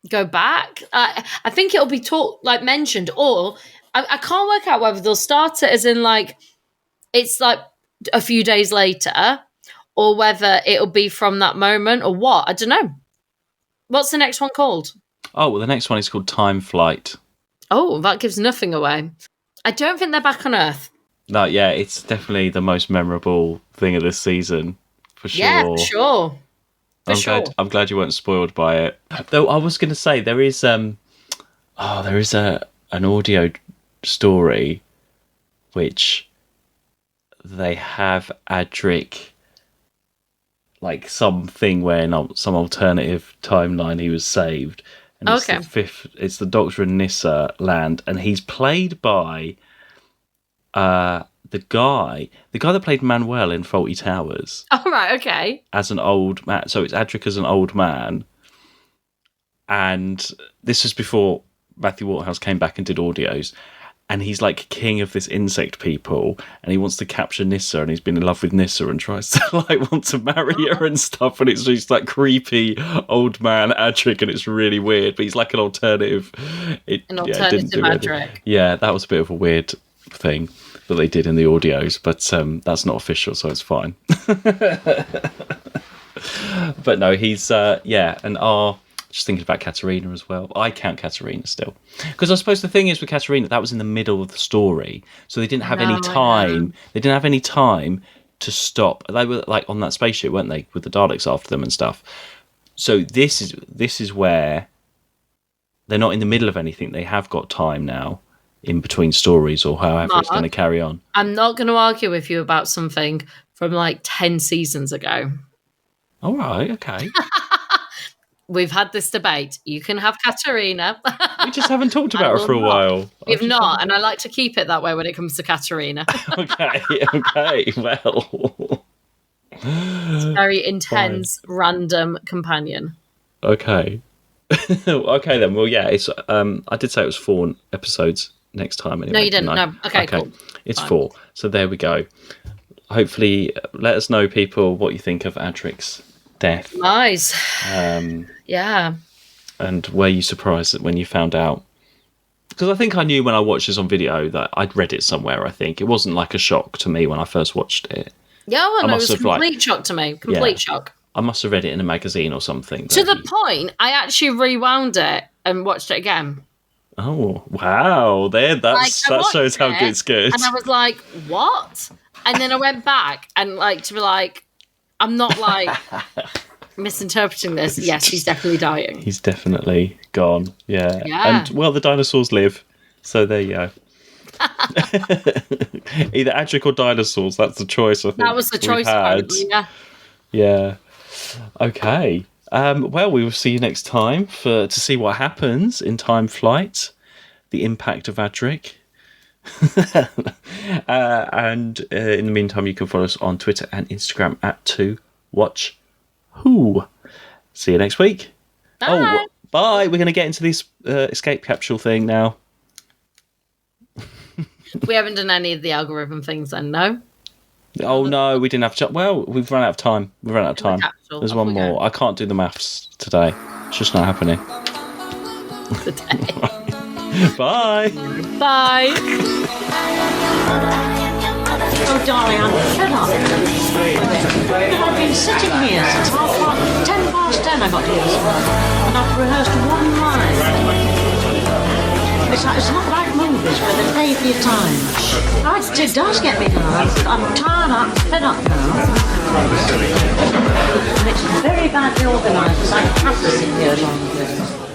go back. I think it'll be mentioned, or I can't work out whether they'll start it as in like it's like a few days later, or whether it'll be from that moment, or what. I don't know. What's the next one called?
Oh, well, the next one is called Time Flight.
Oh, that gives nothing away. I don't think they're back on Earth.
No, yeah, it's definitely the most memorable thing of this season, for sure.
Yeah, for sure.
I'm glad you weren't spoiled by it. Though I was going to say there is an audio story which they have Adric, like something where in some alternative timeline he was saved, And it's
Okay.
the fifth. It's the Doctor and Nyssa land, and he's played by the guy that played Manuel in Fawlty Towers
All right. Okay.
as an old man. So it's Adric as an old man, and this was before Matthew Waterhouse came back and did audios. And he's like king of this insect people, and he wants to capture Nyssa, and he's been in love with Nyssa and tries to like want to marry her and stuff. And it's just like creepy old man Adric, and it's really weird. But he's like an alternative.
Alternative Adric.
Yeah, that was a bit of a weird thing that they did in the audios, but that's not official, so it's fine. But no, he's and just thinking about Katerina as well. I count Katerina still. Because I suppose the thing is with Katerina, that was in the middle of the story. So they didn't have any time. They didn't have any time to stop. They were like on that spaceship, weren't they? With the Daleks after them and stuff. So this is where they're not in the middle of anything. They have got time now in between stories or however it's going to carry on.
I'm not going to argue with you about something from like 10 seasons ago.
All right, okay.
We've had this debate. You can have Katerina.
We just haven't talked about her for a while.
We've not, and I like to keep it that way when it comes to Katerina.
Okay, well.
It's a very intense, random companion.
Okay. Okay then. Well, yeah. It's. I did say it was 4 episodes next time. Anyway,
No, you didn't. No. Okay. Cool.
It's
Fine.
4. So there we go. Hopefully, let us know, people, what you think of Adric's death.
Nice. Yeah.
And were you surprised when you found out? Because I think I knew when I watched this on video that I'd read it somewhere. I think it wasn't like a shock to me when I first watched it.
Yeah, well, no, it was a
must have,
complete shock to me. Complete shock.
I must have read it in a magazine or something.
To the point, I actually rewound it and watched it again.
Oh wow! That shows how it's good.
And I was like, "What?" And then I went back and like to be like, "I'm not like misinterpreting this." Yes, he's definitely dying.
He's definitely gone. Yeah.
Yeah.
And well, the dinosaurs live, so there you go. Either Adric or dinosaurs. That's the choice. I think
That was the choice. Apparently, yeah.
Yeah. Okay. Well, we will see you next time to see what happens in Time Flight, the impact of Adric. And in the meantime, you can follow us on Twitter and Instagram at 2WatchWho. See you next week.
Bye.
Oh, bye. We're going to get into this escape capsule thing now.
We haven't done any of the algorithm things then, no?
Oh no, we didn't have to. Well, we've run out of time.
Capsule.
There's
Off
one
we
more.
go.
I can't do the maths today. It's just not happening.
Today.
Bye.
Bye.
Oh, darling, I'm fed up. I've been sitting here since 10 I got here this morning, and I've rehearsed one line. It's not like movies where they pay for your time. Oh, it does get me now. I'm tired up, fed up now. And it's very badly organised, because I have to sit here as long as this.